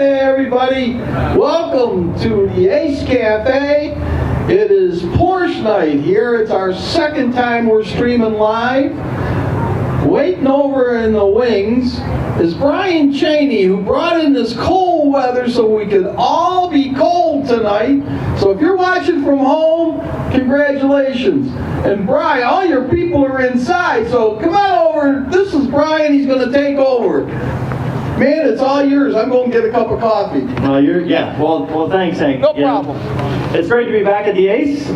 Hey everybody, welcome to the Ace Cafe. It is Porsche night here. It's our second time we're streaming live. Waiting over in the wings is Brian Cheney, who brought in this cold weather so we could all be cold tonight. So if you're watching from home, congratulations. And Brian, all your people are inside, so come on over. This is Brian, he's going to take over. Man, it's all yours. I'm going to get a cup of coffee. Well, thanks, Hank. No problem. It's great to be back at the Ace.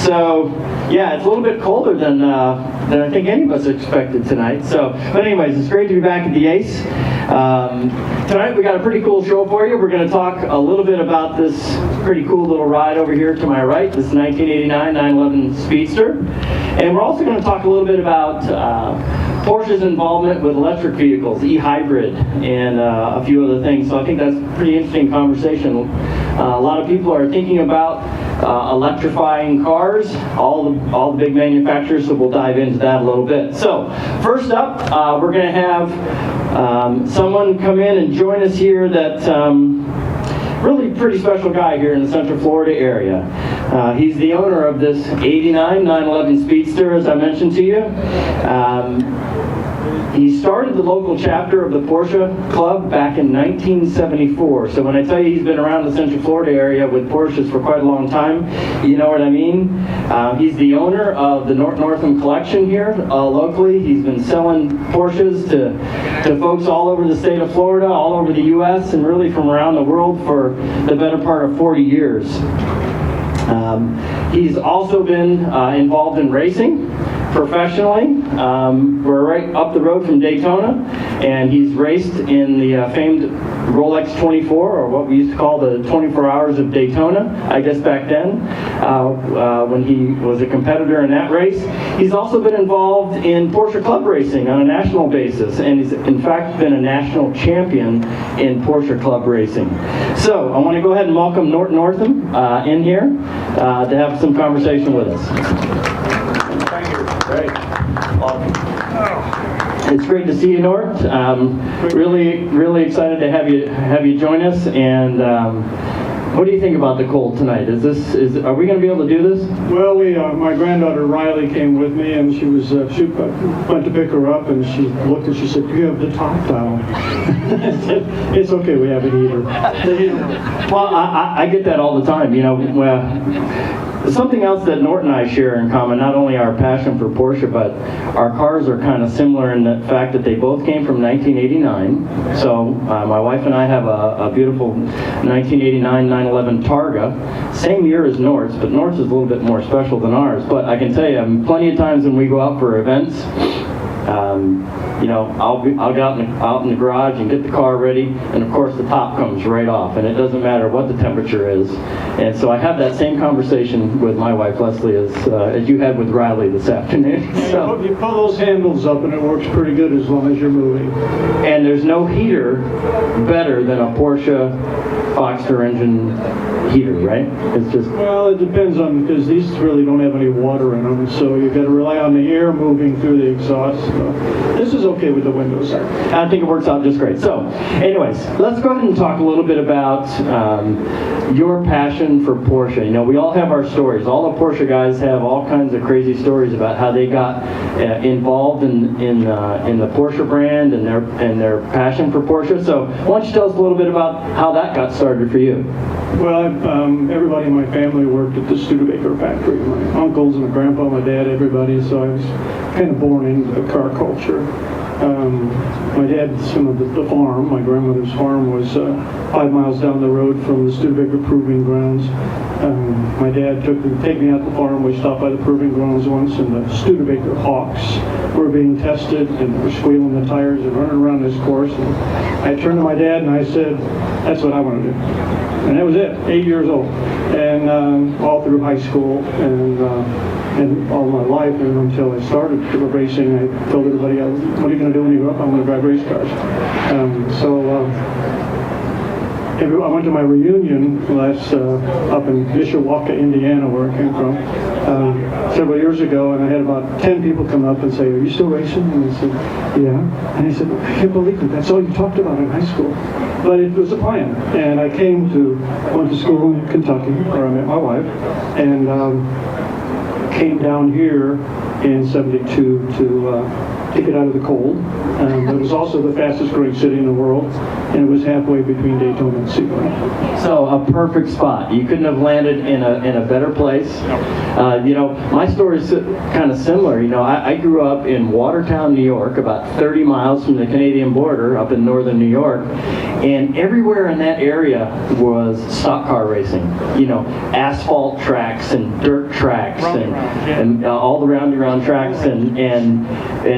So, yeah, it's a little bit colder than I think any of us expected tonight. So, but anyways, it's great to be back at the Ace. Tonight we got a pretty cool show for you. We're going to talk a little bit about this pretty cool little ride over here to my right, this 1989 911 Speedster. And we're also going to talk a little bit about Porsche's involvement with electric vehicles, e-hybrid, and a few other things. So I think that's a pretty interesting conversation. A lot of people are thinking about electrifying cars, all the big manufacturers, so we'll dive into that a little bit. So first up, we're going to have someone come in and join us here that really pretty special guy here in the Central Florida area. He's the owner of this 89 911 Speedster, as I mentioned to you. He started the local chapter of the Porsche Club back in 1974. So when I tell you he's been around the Central Florida area with Porsches for quite a long time, you know what I mean. He's the owner of the Northam collection here locally. He's been selling Porsches to folks all over the state of Florida, all over the U.S., and really from around the world for the better part of 40 years. He's also been involved in racing professionally. We're right up the road from Daytona, and he's raced in the famed Rolex 24, or what we used to call the 24 Hours of Daytona, I guess back then, when he was a competitor in that race. He's also been involved in Porsche Club racing on a national basis, and he's in fact been a national champion in Porsche Club racing. So I want to go ahead and welcome Northam in here to have some conversation with us. Great. It's great to see you, Nort. Really excited to have you join us. And what do you think about the cold tonight? Are we going to be able to do this? Well, my granddaughter Riley came with me, and she went to pick her up, and she looked and she said, "You have the top down." I said, "It's okay, we have a heater." Well, I get that all the time. You know, something else that Nort and I share in common, not only our passion for Porsche, but our cars are kind of similar in the fact that they both came from 1989. So my wife and I have a beautiful 1989 911 Targa, same year as Nort's, but Nort's is a little bit more special than ours. But I can tell you, plenty of times when we go out for events, you know, I'll go out in the garage and get the car ready, and of course the top comes right off, and it doesn't matter what the temperature is. And so I have that same conversation with my wife Leslie as you had with Riley this afternoon. So, you pull those handles up and it works pretty good as long as you're moving. And there's no heater better than a Porsche Boxster engine heater, right? It's just... Well, it depends on, because these really don't have any water in them, so you've got to rely on the air moving through the exhaust. This is okay with the windows. I think it works out just great. So, anyways, let's go ahead and talk a little bit about your passion for Porsche. You know, we all have our stories. All the Porsche guys have all kinds of crazy stories about how they got involved in the Porsche brand and their passion for Porsche. So, why don't you tell us a little bit about how that got started for you? Well, everybody in my family worked at the Studebaker factory. My uncles and my grandpa, my dad, everybody. So I was kind of born into the car culture. My dad, the farm, my grandmother's farm was 5 miles down the road from the Studebaker Proving Grounds. My dad take me out to the farm. We stopped by the Proving Grounds once, and the Studebaker Hawks were being tested, and they were squealing the tires and running around this course. And I turned to my dad and I said, "That's what I want to do." And that was it, 8 years old. And all through high school and all my life, and until I started racing, I told everybody, "What are you going to do when you grow up?" "I'm going to drive race cars." So, I went to my reunion up in Mishawaka, Indiana, where I came from, several years ago, and I had about 10 people come up and say, "Are you still racing?" And I said, "Yeah." And he said, "I can't believe it. That's all you talked about in high school." But it was a plan, and I went to school in Kentucky, where I met my wife, and came down here in '72 to get out of the cold. It was also the fastest growing city in the world, and it was halfway between Daytona and Sebring. So a perfect spot. You couldn't have landed in a better place. My story is kind of similar. I grew up in Watertown, New York, about 30 miles from the Canadian border, up in northern New York, and everywhere in that area was stock car racing. Asphalt tracks and dirt tracks and all the round-around tracks, and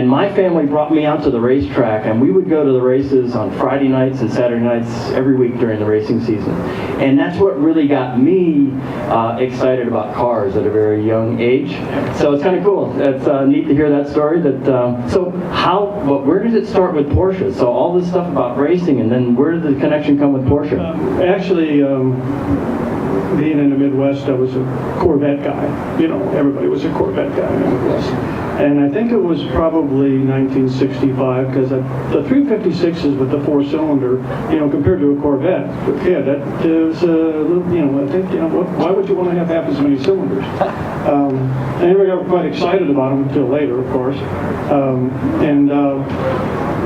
my family brought me out to the racetrack, and we would go to the races on Friday nights and Saturday nights every week during the racing season. And that's what really got me excited about cars at a very young age. So it's kind of cool. It's neat to hear that story. Where did it start with Porsche? So all this stuff about racing, and then where did the connection come with Porsche? Actually, being in the Midwest, I was a Corvette guy. Everybody was a Corvette guy in the Midwest. And I think it was probably 1965, because the 356s with the four-cylinder, compared to a Corvette, yeah, that is I think, why would you want to have half as many cylinders? I never got quite excited about them until later, of course.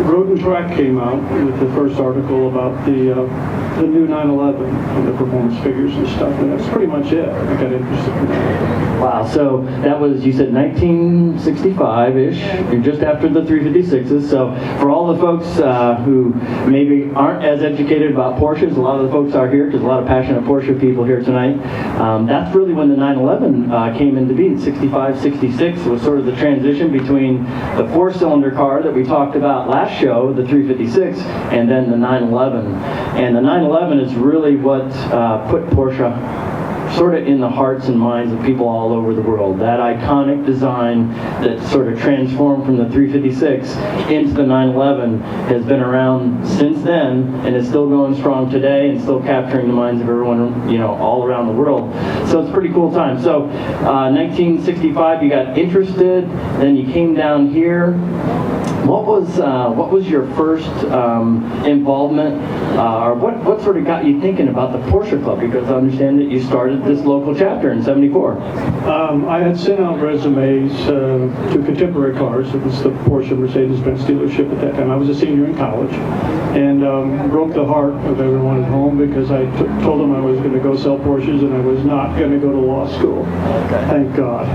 Road and Track came out with the first article about the new 911 and the performance figures and stuff, and that's pretty much it. I got interested in that. Wow, so that was, you said 1965-ish, you're just after the 356s, so for all the folks who maybe aren't as educated about Porsches, a lot of the folks are here, because a lot of passionate Porsche people here tonight, that's really when the 911 came into being, 65, 66, it was sort of the transition between the four-cylinder car that we talked about last show, the 356, and then the 911. And the 911 is really what put Porsche sort of in the hearts and minds of people all over the world. That iconic design that sort of transformed from the 356 into the 911 has been around since then, and is still going strong today and still capturing the minds of everyone, all around the world. So it's a pretty cool time. So 1965, you got interested, then you came down here. What was your first involvement, or what sort of got you thinking about the Porsche Club? Because I understand that you started this local chapter in '74. I had sent out resumes to Contemporary Cars. It was the Porsche Mercedes-Benz dealership at that time. I was a senior in college, and broke the heart of everyone at home, because I told them I was going to go sell Porsches and I was not going to go to law school. Okay. Thank God.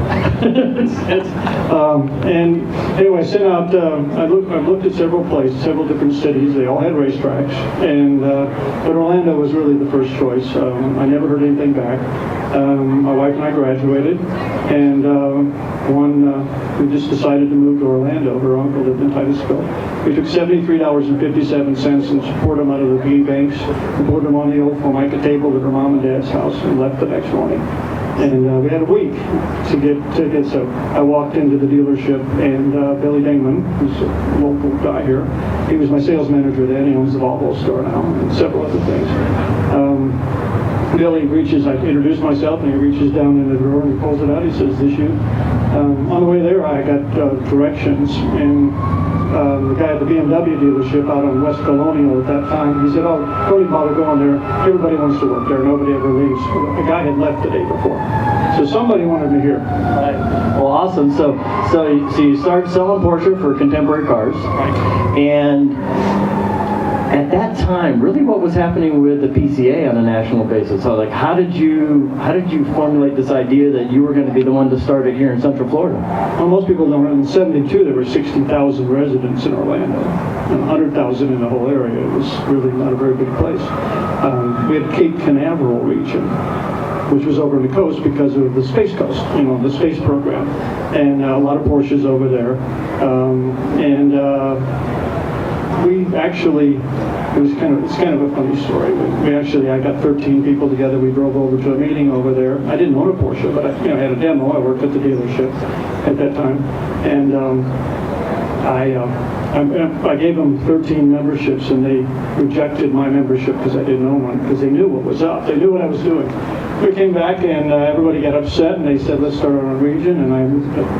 And anyway, I sent out. I looked at several places, several different cities. They all had racetracks, but Orlando was really the first choice. I never heard anything back. My wife and I graduated, and we just decided to move to Orlando. Her uncle lived in Titusville. We took $73.57 and poured them out of the piggy banks, and poured them on the old Formica table at her mom and dad's house, and left the next morning. And we had a week to get tickets. So I walked into the dealership, and Billy Dingman, who's a local guy here, he was my sales manager then. He owns the Volvo store now, and several other things. Billy reaches, I introduced myself, and he reaches down in the drawer and he pulls it out. He says, "This you?" On the way there, I got directions, and the guy at the BMW dealership out on West Colonial at that time, he said, "Oh, don't even bother going there. Everybody wants to work there. Nobody ever leaves." The guy had left the day before. So somebody wanted me here. Right. Well, awesome. So you started selling Porsche for Contemporary Cars. Right. And at that time, really what was happening with the PCA on a national basis? So like, how did you formulate this idea that you were going to be the one to start it here in Central Florida? Well, most people don't know. In '72, there were 60,000 residents in Orlando, and 100,000 in the whole area. It was really not a very big place. We had Cape Canaveral region, which was over the coast because of the Space Coast, the space program, and a lot of Porsches over there. We actually, it's kind of a funny story. I got 13 people together. We drove over to a meeting over there. I didn't own a Porsche, but I had a demo. I worked at the dealership at that time, and I gave them 13 memberships, and they rejected my membership because I didn't own one, because they knew what was up. They knew what I was doing. We came back, and everybody got upset, and they said, let's start our own region, and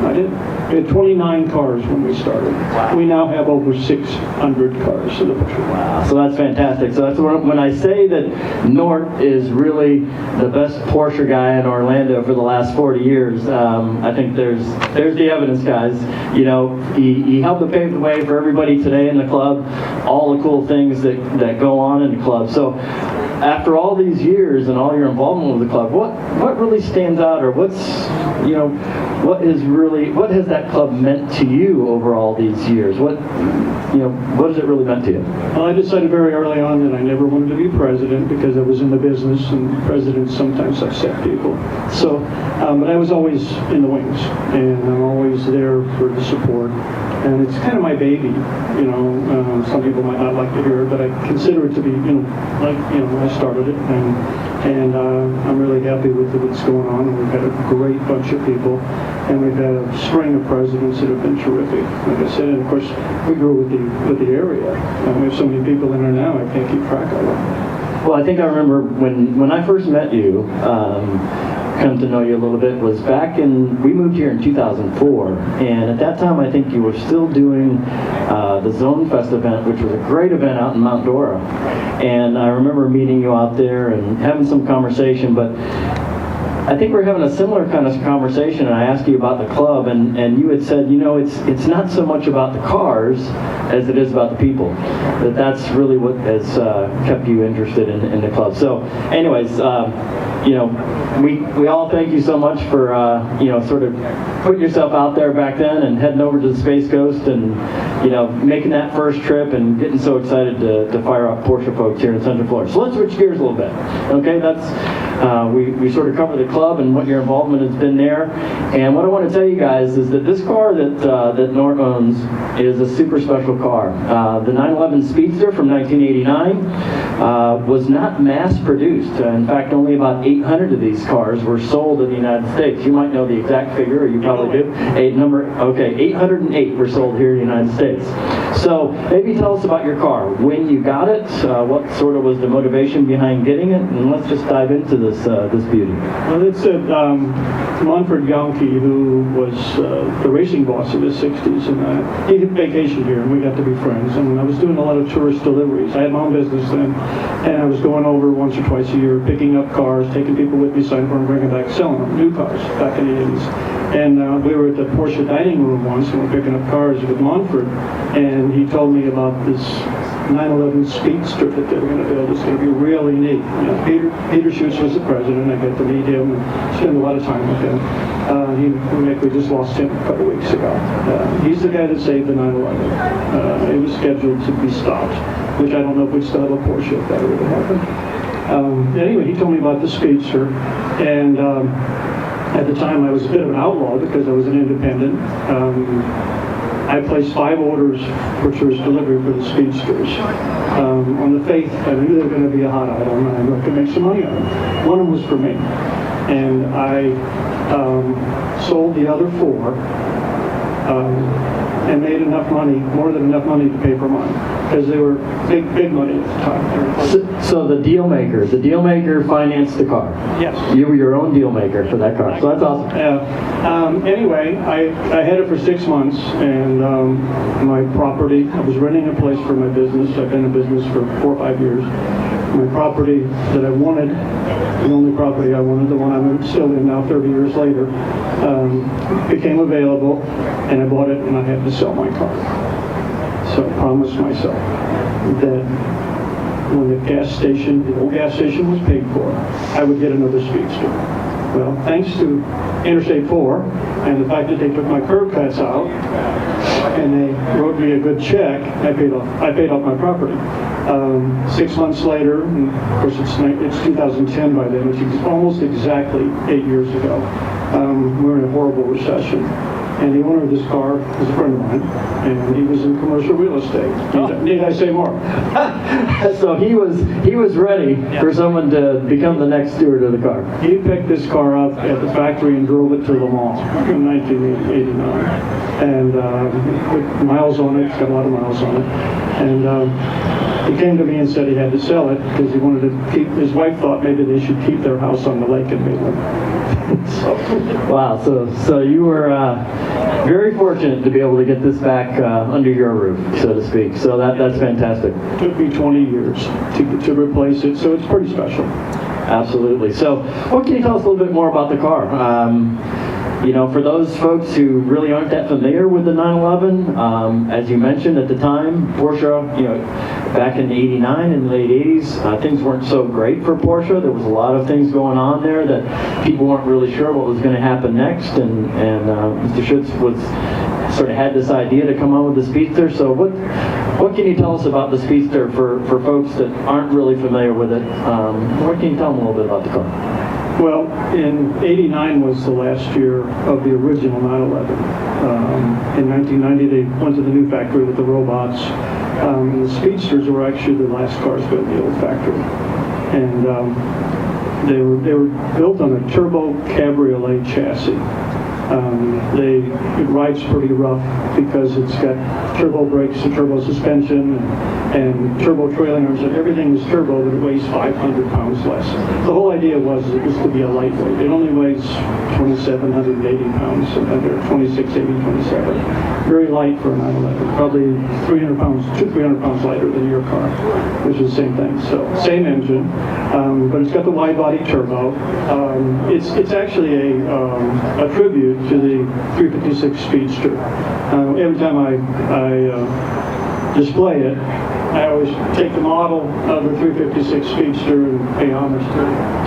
I did. We had 29 cars when we started. Wow. We now have over 600 cars in the Porsche. Wow, so that's fantastic. So that's when I say that Nort is really the best Porsche guy in Orlando for the last 40 years, I think there's the evidence, guys. You know, he helped to pave the way for everybody today in the club, all the cool things that go on in the club. So after all these years and all your involvement with the club, what really stands out, or what has that club meant to you over all these years? What has it really meant to you? Well, I decided very early on that I never wanted to be president because I was in the business, and presidents sometimes upset people. So, but I was always in the wings, and I'm always there for the support. And it's kind of my baby, some people might not like to hear it, but I consider it to be, I started it, and I'm really happy with what's going on. And we've had a great bunch of people, and we've had a string of presidents that have been terrific. Like I said, and of course, we grew with the area. We have so many people in there now, I can't keep track of them. Well, I think I remember when I first met you, come to know you a little bit, was we moved here in 2004, and at that time I think you were still doing the Zone Fest event, which was a great event out in Mount Dora. And I remember meeting you out there and having some conversation, but I think we're having a similar kind of conversation, and I asked you about the club, and you had said, it's not so much about the cars as it is about the people. That's really what has kept you interested in the club. So anyways, we all thank you so much for sort of putting yourself out there back then and heading over to the Space Coast and making that first trip and getting so excited to fire up Porsche folks here in Central Florida. So let's switch gears a little bit. Okay, that's we sort of covered the club and what your involvement has been there. And what I want to tell you guys is that this car that Nort owns is a super special car. The 911 Speedster from 1989 was not mass produced. In fact, only about 800 of these cars were sold in the United States. You might know the exact figure, or you probably do. 808 were sold here in the United States. So maybe tell us about your car, when you got it, what sort of was the motivation behind getting it, and let's just dive into this beauty. Well, it's Manfred Yankee, who was the racing boss in the 60s, and he vacationed here, and we got to be friends. And I was doing a lot of tourist deliveries. I had my own business then, and I was going over once or twice a year, picking up cars, taking people with me, signing for them, bringing back, selling them, new cars, back in the 80s. And we were at the Porsche dining room once, and we were picking up cars with Manfred, and he told me about this 911 Speedster that they were going to build. It's going to be really neat. Peter Schutz was the president. I got to meet him and spend a lot of time with him. We just lost him a couple weeks ago. He's the guy that saved the 911. It was scheduled to be stopped, which I don't know if we still have a Porsche if that really happened. Anyway, he told me about the Speedster, and at the time I was a bit of an outlaw because I was an independent. I placed 5 orders for tourist delivery for the Speedsters. On the faith, I knew they were going to be a hot item, and I could make some money on them. One of them was for me. And I sold the other 4 and made enough money, more than enough money to pay for mine, because they were big money at the time. So the deal maker financed the car. Yes. You were your own deal maker for that car. So that's awesome. Anyway, I had it for 6 months, and my property, I was renting a place for my business. I've been in business for 4 or 5 years. My property that I wanted, the only property I wanted, the one I'm still in now 30 years later, became available, and I bought it, and I had to sell my car. So I promised myself that when the old gas station was paid for, I would get another Speedster. Well, thanks to Interstate 4 and the fact that they took my curb cuts out and they wrote me a good check, I paid off my property. 6 months later, and of course it's 2010 by then, which is almost exactly 8 years ago. We're in a horrible recession. And the owner of this car is a friend of mine, and he was in commercial real estate. Need I say more? So he was ready for someone to become the next steward of the car. He picked this car up at the factory and drove it to Le Mans in 1989. And with miles on it, it's got a lot of miles on it. And he came to me and said he had to sell it because he wanted to keep, his wife thought maybe they should keep their house on the lake in Maitland. Wow, so you were very fortunate to be able to get this back under your roof, so to speak. So that's fantastic. It took me 20 years to replace it, so it's pretty special. Absolutely. So what can you tell us a little bit more about the car? You know, for those folks who really aren't that familiar with the 911, as you mentioned at the time, Porsche, you know, back in '89 and the late '80s, things weren't so great for Porsche. There was a lot of things going on there that people weren't really sure what was going to happen next, and Mr. Schutz was sort of had this idea to come on with the Speedster. So what can you tell us about the Speedster for folks that aren't really familiar with it? What can you tell them a little bit about the car? Well, in '89 was the last year of the original 911. In 1990, they went to the new factory with the robots. The Speedsters were actually the last cars built in the old factory, and they were built on a turbo cabriolet chassis. It rides pretty rough because it's got turbo brakes and turbo suspension and turbo trailing arms, and everything is turbo, but it weighs 500 pounds less. The whole idea was it was to be a lightweight. It only weighs 2,780 pounds, under 2680, 27. Very light for a 911. Probably 300 pounds lighter than your car, which is the same thing. So same engine, but it's got the wide body turbo. It's actually a tribute to the 356 Speedster. Every time I display it, I always take the model of the 356 Speedster and pay homage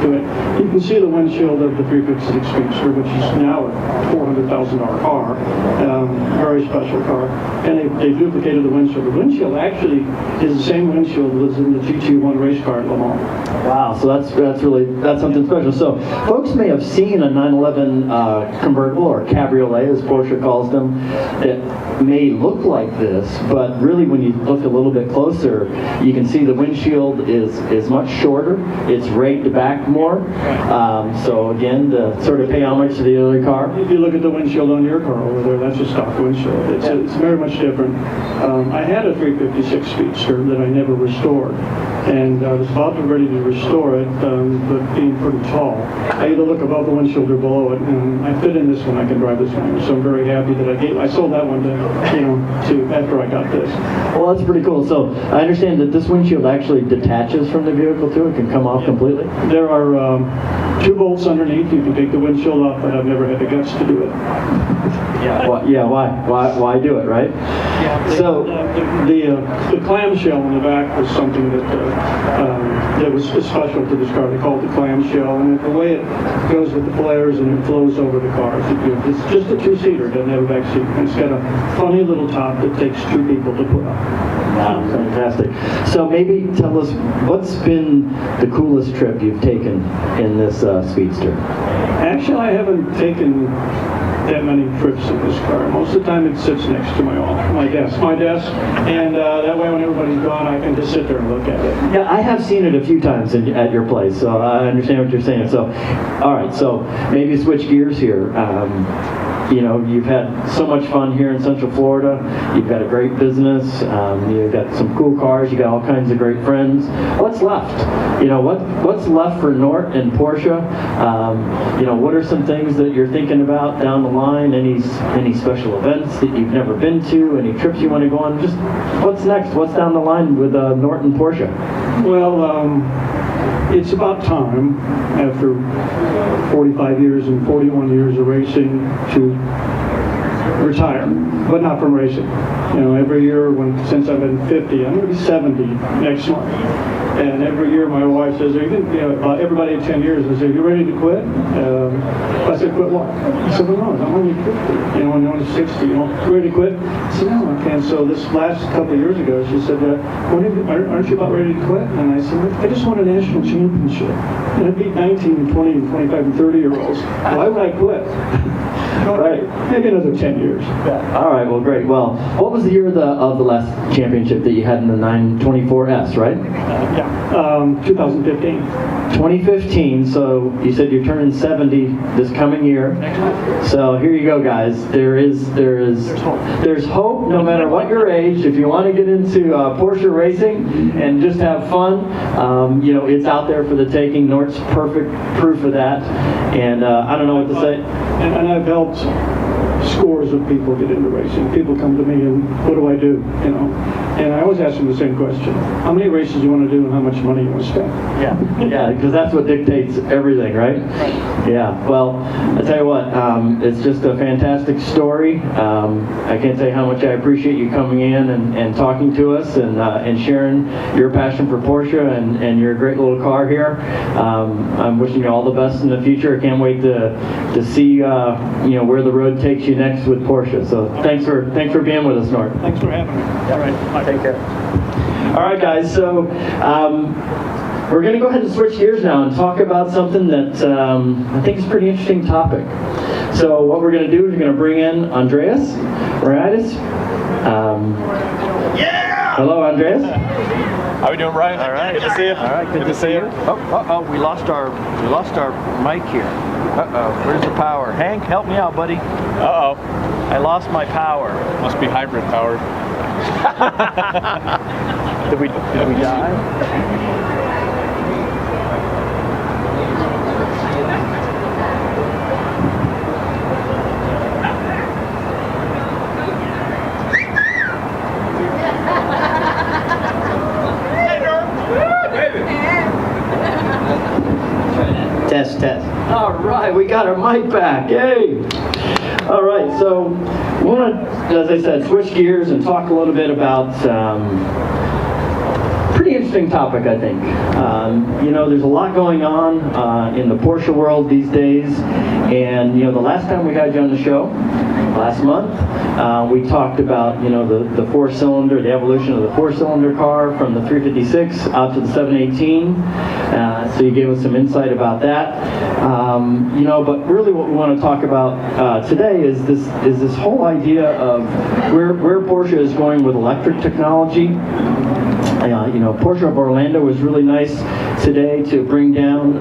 to it. You can see the windshield of the 356 Speedster, which is now a $400,000 car, very special car. And they duplicated the windshield. The windshield actually is the same windshield that was in the GT1 race car at Le Mans. Wow, so that's something special. So folks may have seen a 911 convertible or cabriolet, as Porsche calls them. It may look like this, but really when you look a little bit closer, you can see the windshield is much shorter. It's raked back more. So again, to sort of pay homage to the other car. If you look at the windshield on your car over there, that's a stock windshield. It's very much different. I had a 356 Speedster that I never restored, and I was about ready to restore it, but being pretty tall, I either look above the windshield or below it, and I fit in this one. I can drive this one, so I'm very happy that I sold that one to after I got this. Well, that's pretty cool. So I understand that this windshield actually detaches from the vehicle too. It can come off completely. There are 2 bolts underneath. You can take the windshield off, but I've never had the guts to do it. Why do it, right? Yeah. So the clamshell in the back was something that was special to this car. They called it the clamshell, and the way it goes with the flares and it flows over the car. It's just a 2-seater. It doesn't have a back seat. And it's got a funny little top that takes 2 people to put up. Wow, fantastic. So maybe tell us what's been the coolest trip you've taken in this Speedster? Actually, I haven't taken that many trips in this car. Most of the time it sits next to my desk, and that way when everybody's gone, I can just sit there and look at it. Yeah, I have seen it a few times at your place, so I understand what you're saying. So, all right, so maybe switch gears here. You know, you've had so much fun here in Central Florida. You've got a great business. You've got some cool cars. You got all kinds of great friends. What's left? You know, what's left for Nort and Porsche? You know, what are some things that you're thinking about down the line? Any special events that you've never been to? Any trips you want to go on? Just what's next? What's down the line with Nort and Porsche? Well, it's about time, after 45 years and 41 years of racing, to retire, but not from racing. You know, every year since I've been 50, I'm going to be 70 next month. And every year my wife says, "Are you gonna, everybody at 10 years, I say, you ready to quit?" I said, "Quit what?" I said, "Well, no, I'm only 50, when I'm only 60, you ready to quit?" I said, "No, I can't." So this last couple of years ago, she said, "Aren't you about ready to quit?" And I said, "I just won a national championship. And I beat 19 and 20 and 25 and 30-year-olds. Why would I quit?" Right. Maybe another 10 years. All right, well, great. Well, what was the year of the last championship that you had in the 924S, right? 2015. 2015, so you said you're turning 70 this coming year. So here you go, guys. There's hope no matter what your age. If you want to get into Porsche racing and just have fun, it's out there for the taking. Nort's perfect proof of that. And I don't know what to say. And I've helped scores of people get into racing. People come to me and, "What do I do?" And I always ask them the same question: how many races do you want to do and how much money you want to spend? Yeah, because that's what dictates everything, right? Yeah, well, I tell you what, it's just a fantastic story. I can't tell you how much I appreciate you coming in and talking to us and sharing your passion for Porsche and your great little car here. I'm wishing you all the best in the future. I can't wait to see where the road takes you next with Porsche. So thanks for being with us, Nort. Thanks for having me. All right, take care. All right, guys. So we're going to go ahead and switch gears now and talk about something that I think is a pretty interesting topic. So what we're going to do is we're going to bring in Andreas Raitis. Hello, Andreas. How are we doing, Brian? All right. Good to see you. All right, good to see you. Oh, we lost our mic here. Where's the power? Hank, help me out, buddy. Uh-oh. I lost my power. Must be hybrid powered. Did we die? Test. All right, we got our mic back. Yay! All right, so we want to, as I said, switch gears and talk a little bit about pretty interesting topic, I think. There's a lot going on in the Porsche world these days, and the last time we had you on the show, last month, we talked about the four-cylinder, the evolution of the four-cylinder car from the 356 out to the 718. So you gave us some insight about that. But really what we want to talk about today is this whole idea of where Porsche is going with electric technology. Porsche of Orlando was really nice today to bring down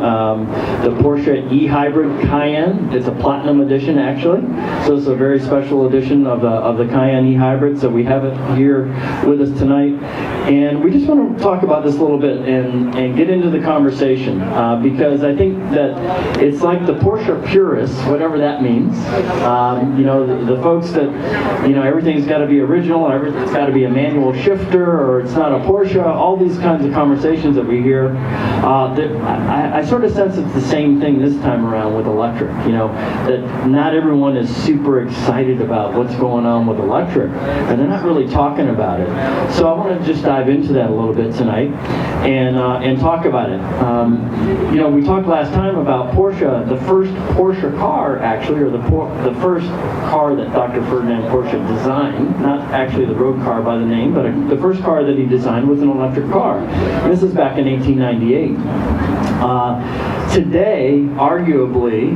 the Porsche e-hybrid Cayenne. It's a platinum edition, actually. So it's a very special edition of the Cayenne e-hybrid. So we have it here with us tonight. And we just want to talk about this a little bit and get into the conversation because I think that it's like the Porsche purists, whatever that means. The folks that, everything's got to be original, it's got to be a manual shifter, or it's not a Porsche. All these kinds of conversations that we hear, I sort of sense it's the same thing this time around with electric. That not everyone is super excited about what's going on with electric, and they're not really talking about it. So I want to just dive into that a little bit tonight and talk about it. We talked last time about Porsche, the first Porsche car, actually, or the first car that Dr. Ferdinand Porsche designed, not actually the road car by the name, but the first car that he designed was an electric car. And this is back in 1898. Today, arguably,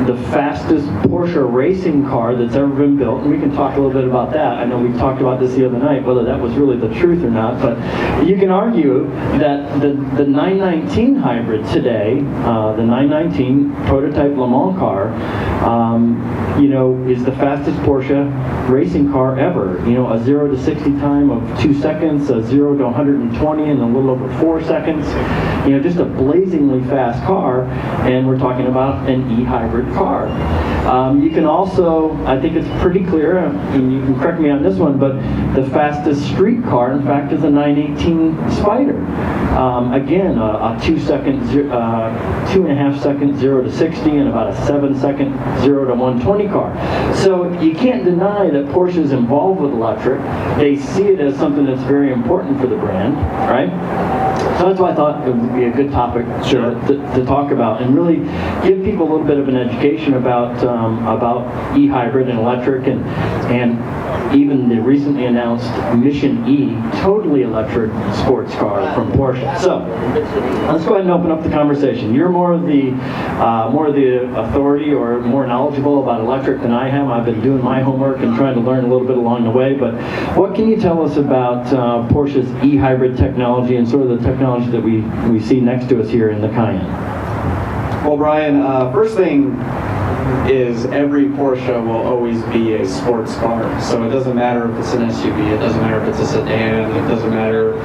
the fastest Porsche racing car that's ever been built, and we can talk a little bit about that. I know we talked about this the other night, whether that was really the truth or not, but you can argue that the 919 hybrid today, the 919 prototype Le Mans car, is the fastest Porsche racing car ever. A 0 to 60 time of 2 seconds, a 0 to 120 in a little over 4 seconds. Just a blazingly fast car, and we're talking about an e-hybrid car. You can also, I think it's pretty clear, and you can correct me on this one, but the fastest street car, in fact, is a 918 Spider. Again, a 2.5 second 0 to 60 and about a 7 second 0 to 120 car. So you can't deny that Porsche is involved with electric. They see it as something that's very important for the brand, right? So that's why I thought it would be a good topic to talk about and really give people a little bit of an education about e-hybrid and electric and even the recently announced Mission E, totally electric sports car from Porsche. So let's go ahead and open up the conversation. You're more of the authority or more knowledgeable about electric than I am. I've been doing my homework and trying to learn a little bit along the way. But what can you tell us about Porsche's e-hybrid technology and sort of the technology that we see next to us here in the Cayenne? Well, Brian, first thing is every Porsche will always be a sports car. So it doesn't matter if it's an SUV, it doesn't matter if it's a sedan, it doesn't matter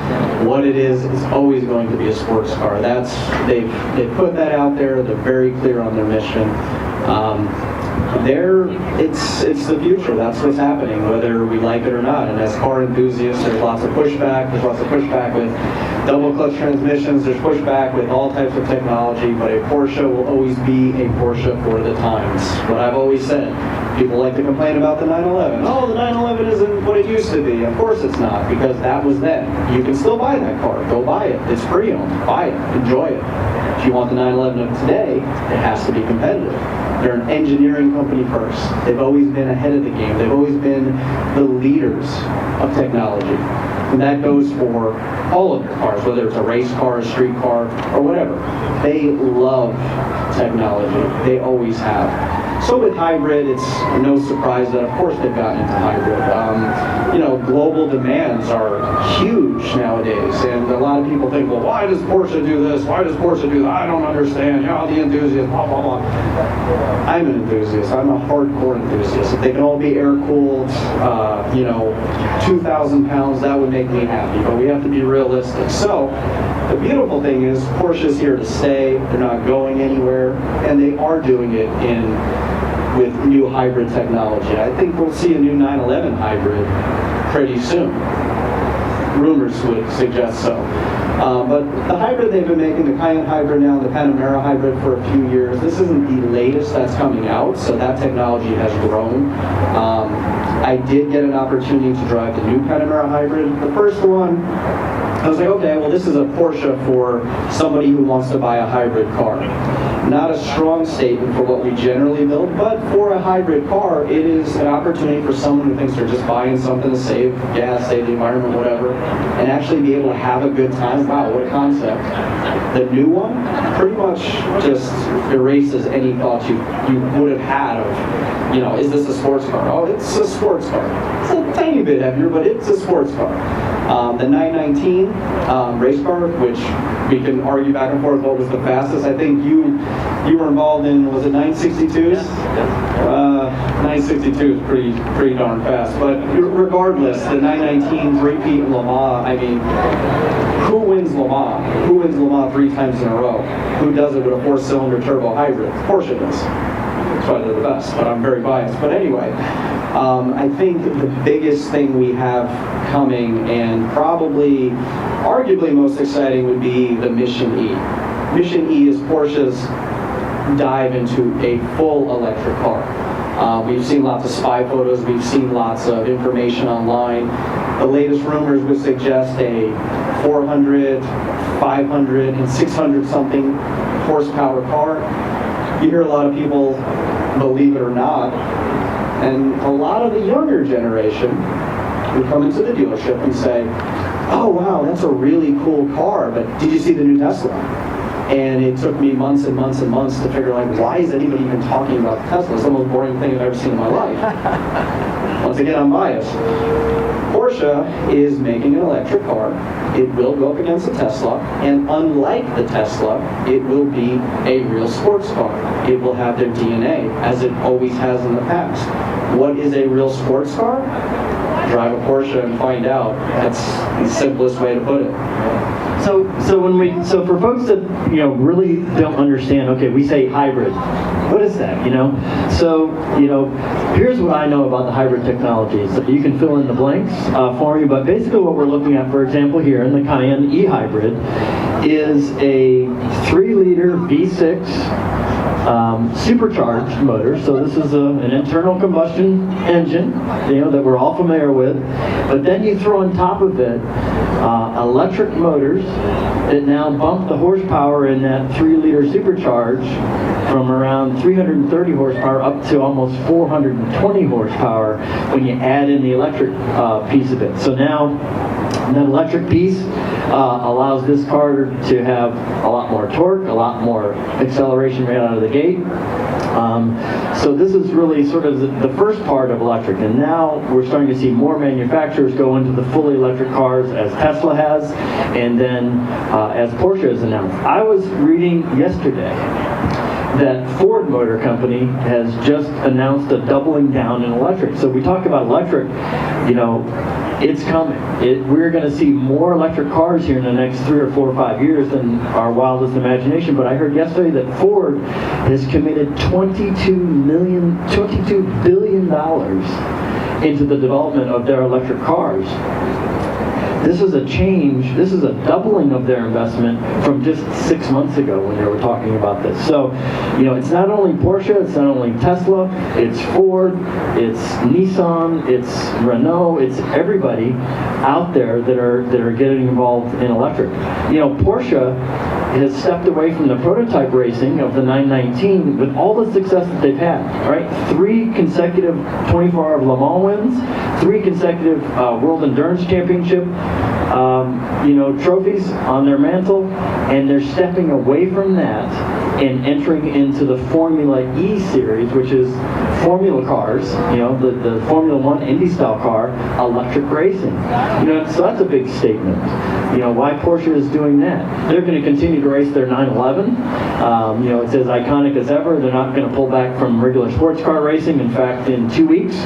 what it is, it's always going to be a sports car. They've put that out there, they're very clear on their mission. It's the future. That's what's happening, whether we like it or not. And as car enthusiasts, there's lots of pushback. There's lots of pushback with double clutch transmissions. There's pushback with all types of technology. But a Porsche will always be a Porsche for the times. What I've always said. People like to complain about the 911. Oh, the 911 isn't what it used to be. Of course it's not, because that was then. You can still buy that car. Go buy it. It's pre-owned. Buy it. Enjoy it. If you want the 911 of today, it has to be competitive. They're an engineering company first. They've always been ahead of the game. They've always been the leaders of technology. And that goes for all of their cars, whether it's a race car, a street car, or whatever. They love technology. They always have. So with hybrid, it's no surprise that, of course, they've gotten into hybrid. Global demands are huge nowadays, and a lot of people think, well, why does Porsche do this? Why does Porsche do that? I don't understand. The enthusiast, blah, blah, blah. I'm an enthusiast. I'm a hardcore enthusiast. If they can all be air-cooled, 2,000 pounds, that would make me happy, but we have to be realistic. So the beautiful thing is Porsche's here to stay. They're not going anywhere, and they are doing it with new hybrid technology. I think we'll see a new 911 hybrid pretty soon. Rumors would suggest so. But the hybrid they've been making, the Cayenne hybrid now, the Panamera hybrid for a few years, this isn't the latest that's coming out, so that technology has grown. I did get an opportunity to drive the new Panamera hybrid. The first one, I was like, okay, well, this is a Porsche for somebody who wants to buy a hybrid car. Not a strong statement for what we generally build, but for a hybrid car, it is an opportunity for someone who thinks they're just buying something to save gas, save the environment, whatever, and actually be able to have a good time. Wow, what a concept. The new one pretty much just erases any thoughts you would have had of, is this a sports car? Oh, it's a sports car. It's a tiny bit heavier, but it's a sports car. The 919 race car, which we can argue back and forth what was the fastest. I think you were involved in, was it 962s? Yes. 962 is pretty darn fast. But regardless, the 919 repeat in Le Mans, I mean, who wins Le Mans? Who wins Le Mans 3 times in a row? Who does it with a 4-cylinder turbo hybrid? Porsche does. That's why they're the best, but I'm very biased. But anyway, I think the biggest thing we have coming, and probably arguably most exciting, would be the Mission E. Mission E is Porsche's dive into a full electric car. We've seen lots of spy photos, we've seen lots of information online. The latest rumors would suggest a 400, 500, and 600 something horsepower car. You hear a lot of people, believe it or not, and a lot of the younger generation would come into the dealership and say, oh wow, that's a really cool car, but did you see the new Tesla? And it took me months and months and months to figure out, why is anybody even talking about the Tesla? It's the most boring thing I've ever seen in my life. Once again, I'm biased. Porsche is making an electric car. It will go up against the Tesla, and unlike the Tesla, it will be a real sports car. It will have their DNA, as it always has in the past. What is a real sports car? Drive a Porsche and find out. That's the simplest way to put it. So So for folks that really don't understand, okay, we say hybrid. What is that? So here's what I know about the hybrid technology. So you can fill in the blanks for me, but basically what we're looking at, for example, here in the Cayenne e-hybrid, is a 3-liter V6 supercharged motor. So this is an internal combustion engine, that we're all familiar with. But then you throw on top of it electric motors that now bump the horsepower in that 3-liter supercharge from around 330 horsepower up to almost 420 horsepower when you add in the electric piece of it. So now that electric piece allows this car to have a lot more torque, a lot more acceleration right out of the gate. So this is really sort of the first part of electric, and now we're starting to see more manufacturers go into the fully electric cars, as Tesla has, and then as Porsche has announced. I was reading yesterday that Ford Motor Company has just announced a doubling down in electric. So we talk about electric, it's coming. We're going to see more electric cars here in the next 3 or 4 or 5 years than our wildest imagination. But I heard yesterday that Ford has committed $22 billion into the development of their electric cars. This is a change, this is a doubling of their investment from just 6 months ago when they were talking about this. So, it's not only Porsche, it's not only Tesla, it's Ford, it's Nissan, it's Renault, it's everybody out there that are getting involved in electric. Porsche has stepped away from the prototype racing of the 919 with all the success that they've had, right? 3 consecutive 24-hour Le Mans wins, 3 consecutive World Endurance Championship trophies on their mantle, and they're stepping away from that and entering into the Formula E series, which is formula cars, the Formula 1 Indy style car, electric racing. So that's a big statement. Why Porsche is doing that. They're going to continue to race their 911. It's as iconic as ever. They're not going to pull back from regular sports car racing. In fact, in 2 weeks,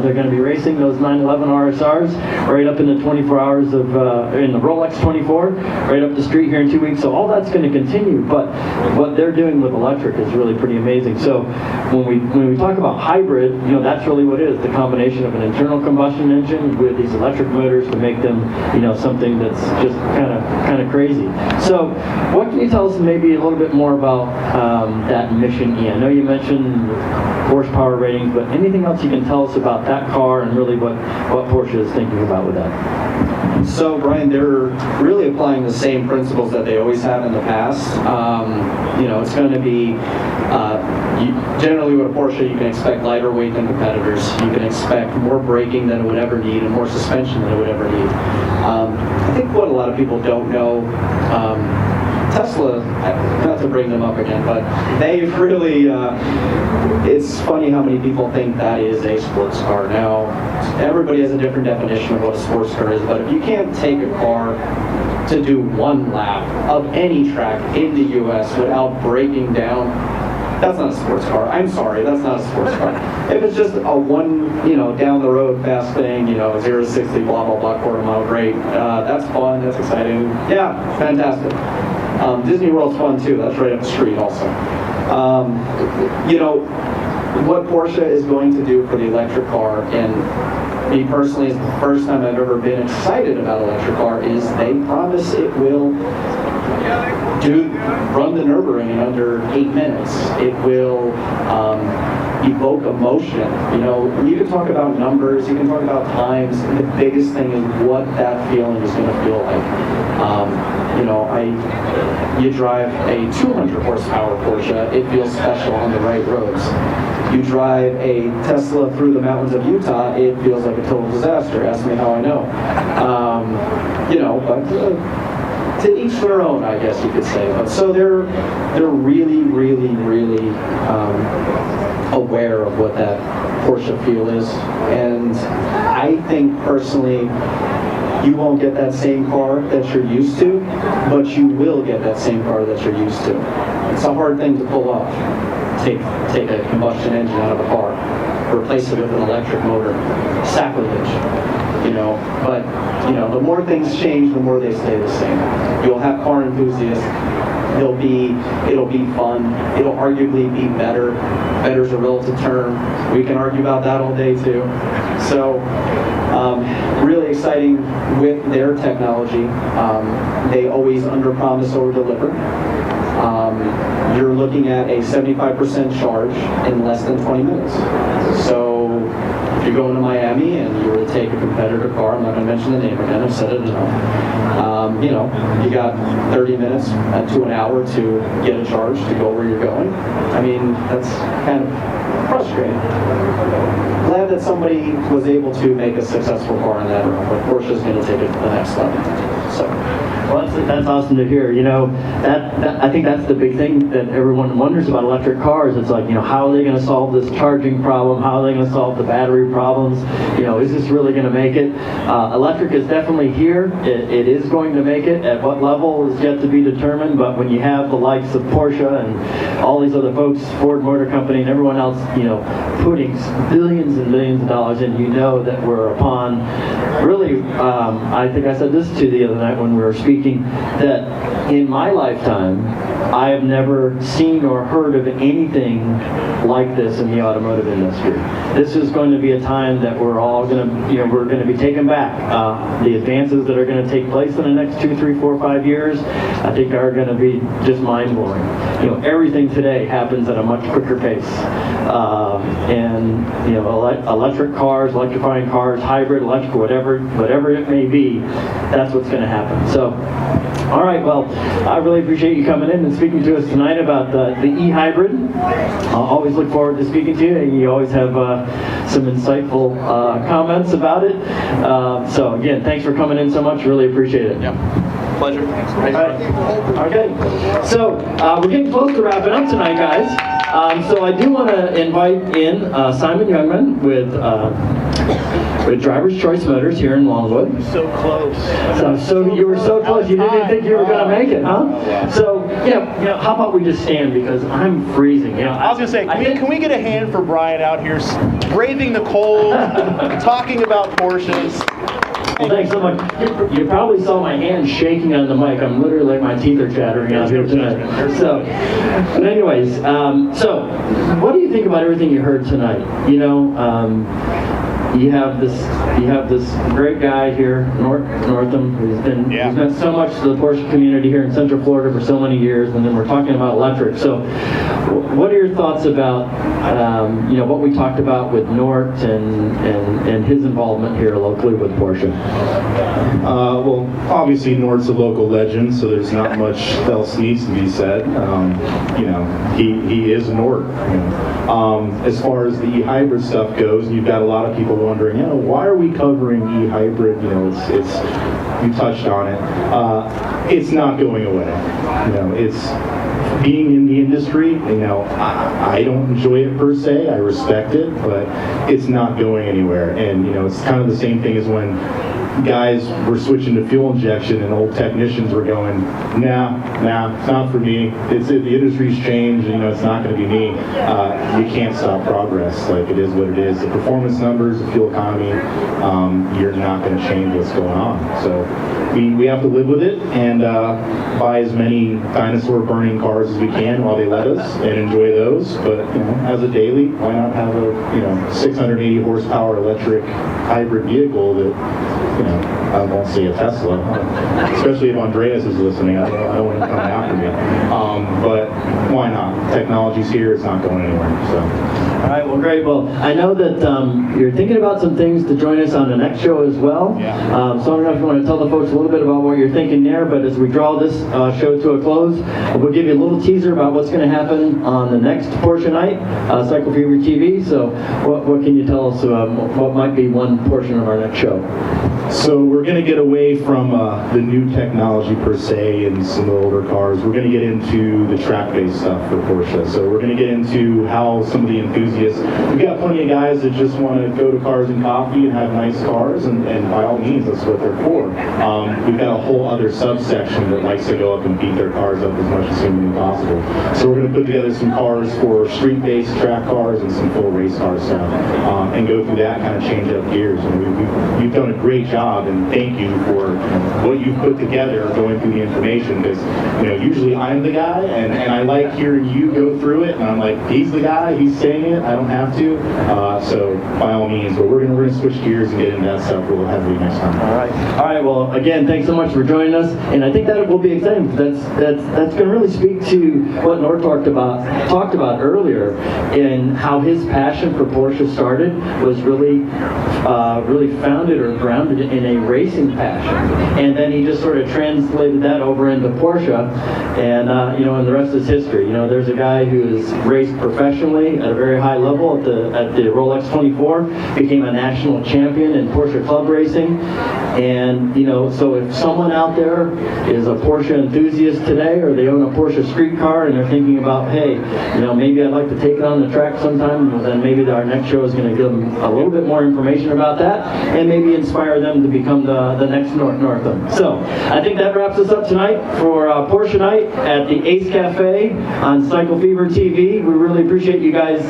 they're going to be racing those 911 RSRs right up in the 24 hours of, in the Rolex 24, right up the street here in 2 weeks. So all that's going to continue, but what they're doing with electric is really pretty amazing. So when we talk about hybrid, that's really what it is, the combination of an internal combustion engine with these electric motors to make them, something that's just kind of crazy. So what can you tell us maybe a little bit more about that Mission E? I know you mentioned horsepower ratings, but anything else you can tell us about that car and really what Porsche is thinking about with that? So, Brian, they're really applying the same principles that they always have in the past. It's going to be, generally with a Porsche, you can expect lighter weight than competitors. You can expect more braking than it would ever need and more suspension than it would ever need. I think what a lot of people don't know, Tesla, not to bring them up again, but they've really, it's funny how many people think that is a sports car. Now, everybody has a different definition of what a sports car is, but if you can't take a car to do 1 lap of any track in the U.S. without breaking down, that's not a sports car. I'm sorry, that's not a sports car. If it's just a down the road fast thing, 0 to 60, blah, blah, blah, quarter mile, great. That's fun, that's exciting. Yeah, fantastic. Disney World's fun too, that's right up the street also. What Porsche is going to do for the electric car, and me personally, is the first time I've ever been excited about electric car, is they promise it will run the Nürburgring in under 8 minutes. It will evoke emotion. You can talk about numbers, you can talk about times. The biggest thing is what that feeling is going to feel like. You drive a 200 horsepower Porsche, it feels special on the right roads. You drive a Tesla through the mountains of Utah, it feels like a total disaster. Ask me how I know. But to each their own, I guess you could say. But so they're really, really, really aware of what that Porsche feel is, and I think personally, you won't get that same car that you're used to, but you will get that same car that you're used to. It's a hard thing to pull off. Take a combustion engine out of a car, replace it with an electric motor. Sacrilege. But the more things change, the more they stay the same. You'll have car enthusiasts. It'll be fun. It'll arguably be better. Better's a relative term. We can argue about that all day too. So, really exciting with their technology. They always under-promise, over-deliver. You're looking at a 75% charge in less than 20 minutes. So, if you're going to Miami and you were to take a competitor car, I'm not going to mention the name again, I've said it enough. You got 30 minutes to an hour to get a charge to go where you're going. I mean, that's kind of frustrating. Glad that somebody was able to make a successful car in that realm, but Porsche's going to take it to the next level. So. Well, that's awesome to hear. I think that's the big thing that everyone wonders about electric cars. It's like, how are they going to solve this charging problem? How are they going to solve the battery problems? Is this really going to make it? Electric is definitely here. It is going to make it. At what level is yet to be determined. But when you have the likes of Porsche and all these other folks, Ford Motor Company and everyone else, putting billions and billions of dollars in, that we're upon really, I think I said this to you the other night when we were speaking, that in my lifetime, I have never seen or heard of anything like this in the automotive industry. This is going to be a time that we're all going to, we're going to be taken back. The advances that are going to take place in the next 2, 3, 4, 5 years, I think are going to be just mind-blowing. Everything today happens at a much quicker pace. Electric cars, electrifying cars, hybrid, electric, whatever it may be, that's what's going to happen. So, all right, well, I really appreciate you coming in and speaking to us tonight about the e-hybrid. I'll always look forward to speaking to you, and you always have some insightful comments about it. So again, thanks for coming in so much. Really appreciate it. Yeah. Pleasure. All right. Okay, so we're getting close to wrapping up tonight, guys. So I do want to invite in Simon Youngman with Driver's Choice Motors here in Longwood. So close. So you were so close. You didn't think you were going to make it, huh? So how about we just stand, because I'm freezing. I was going to say, can we get a hand for Brian out here braving the cold, talking about Porsches? Well, thanks so much. You probably saw my hand shaking on the mic. I'm literally like my teeth are chattering out here tonight. So, but anyways, so what do you think about everything you heard tonight? You have this great guy here, Northam, who's meant so much to the Porsche community here in Central Florida for so many years, and then we're talking about electric. So, what are your thoughts about what we talked about with Nort and his involvement here locally with Porsche? Well, obviously Nort's a local legend, so there's not much else needs to be said. He is Nort. As far as the e-hybrid stuff goes, you've got a lot of people wondering, why are we covering e-hybrid? It's you touched on it. It's not going away. It's being in the industry. I don't enjoy it per se. I respect it, but it's not going anywhere. And it's kind of the same thing as when guys were switching to fuel injection and old technicians were going, nah, it's not for me. The industry's changed, it's not going to be me. You can't stop progress. Like, it is what it is. The performance numbers, the fuel economy, you're not going to change what's going on. So we have to live with it and buy as many dinosaur burning cars as we can while they let us and enjoy those. But as a daily, why not have a 680 horsepower electric hybrid vehicle that I won't say a Tesla, especially if Andreas is listening. I don't want him coming after me. But why not? Technology's here. It's not going anywhere. So. All right. Well, great. Well, I know that you're thinking about some things to join us on the next show as well. Yeah. So I don't know if you want to tell the folks a little bit about what you're thinking there. But as we draw this show to a close, we'll give you a little teaser about what's going to happen on the next Porsche night, Cycle Fever TV. So what can you tell us what might be one portion of our next show? So we're going to get away from the new technology per se and some of the older cars. We're going to get into the track-based stuff for Porsche. So we're going to get into how some of the enthusiasts, we've got plenty of guys that just want to go to Cars and Coffee and have nice cars, and by all means, that's what they're for. we've got a whole other subsection that likes to go up and beat their cars up as much as humanly possible. So we're going to put together some cars for street-based track cars and some full race car stuff, and go through that kind of change up gears. And you've done a great job, and thank you for what you've put together going through the information, because usually I'm the guy, and I like hearing you go through it, and I'm like, he's the guy, he's saying it, I don't have to. So by all means, but we're gonna switch gears and get into that stuff a little heavily next time. All right. Well, again, thanks so much for joining us, and I think that will be exciting. That's going to really speak to what Nort talked about earlier, in how his passion for Porsche started was really founded or grounded in a racing passion, and then he just sort of translated that over into Porsche, and and the rest is history. There's a guy who has raced professionally at a very high level at the Rolex 24, became a national champion in Porsche club racing, and so if someone out there is a Porsche enthusiast today, or they own a Porsche street car and they're thinking about, hey, maybe I'd like to take it on the track sometime, well, then maybe our next show is going to give them a little bit more information about that, and maybe inspire them to become the next Northam. So I think that wraps us up tonight for Porsche Night at the Ace Cafe on Cycle Fever TV. We really appreciate you guys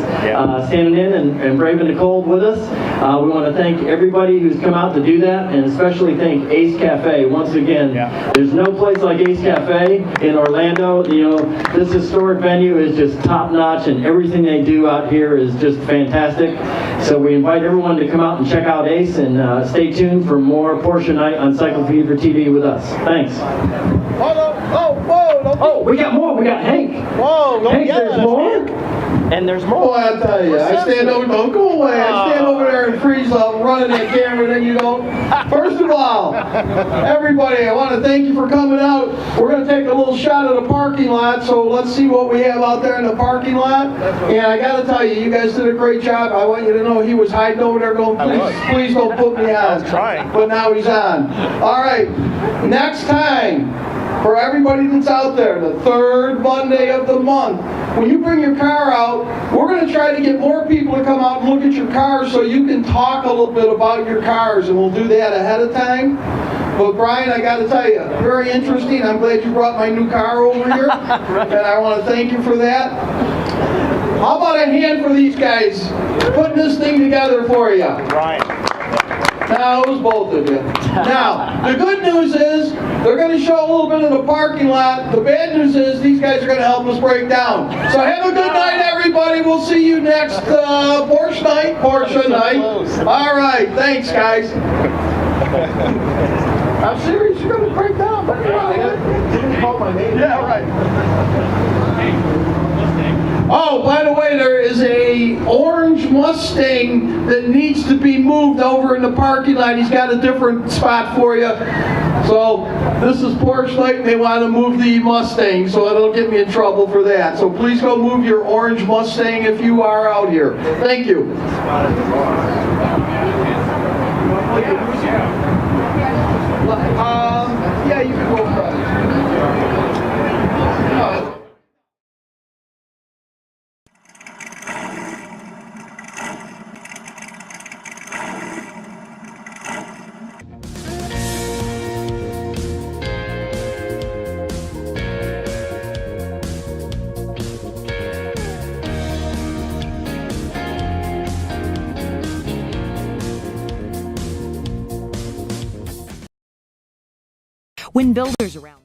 standing in and braving the cold with us. We want to thank everybody who's come out to do that, and especially thank Ace Cafe. Once again, there's no place like Ace Cafe in Orlando. This historic venue is just top notch, and everything they do out here is just fantastic. So we invite everyone to come out and check out Ace, and stay tuned for more Porsche Night on Cycle Fever TV with us. Thanks. Oh, we got more. We got Hank. Whoa, Hank, there's more. And there's more. Boy, I tell you, I stand over, don't go away. I stand over there and freeze up, running that camera, then you don't. First of all, everybody, I want to thank you for coming out. We're going to take a little shot of the parking lot, so let's see what we have out there in the parking lot. And I got to tell you, you guys did a great job. I want you to know he was hiding over there going, please don't put me on. I was trying. But now he's on. All right, next time, for everybody that's out there, the third Monday of the month, when you bring your car out, we're going to try to get more people to come out and look at your cars so you can talk a little bit about your cars, and we'll do that ahead of time. But Brian, I got to tell you, very interesting. I'm glad you brought my new car over here, and I want to thank you for that. How about a hand for these guys putting this thing together for you? Right. No, it was both of you. Now, the good news is they're going to show a little bit of the parking lot. The bad news is these guys are going to help us break down. So have a good night, everybody. We'll see you next Porsche night. All right, thanks, guys. I'm serious. You're going to break down. Didn't call my name. Yeah, right. Oh, by the way, there is a orange Mustang that needs to be moved over in the parking lot. He's got a different spot for you. So this is Porsche night, and they want to move the Mustang, so it'll get me in trouble for that. So please go move your orange Mustang if you are out here. Thank you. Yeah, you can go first. When builders around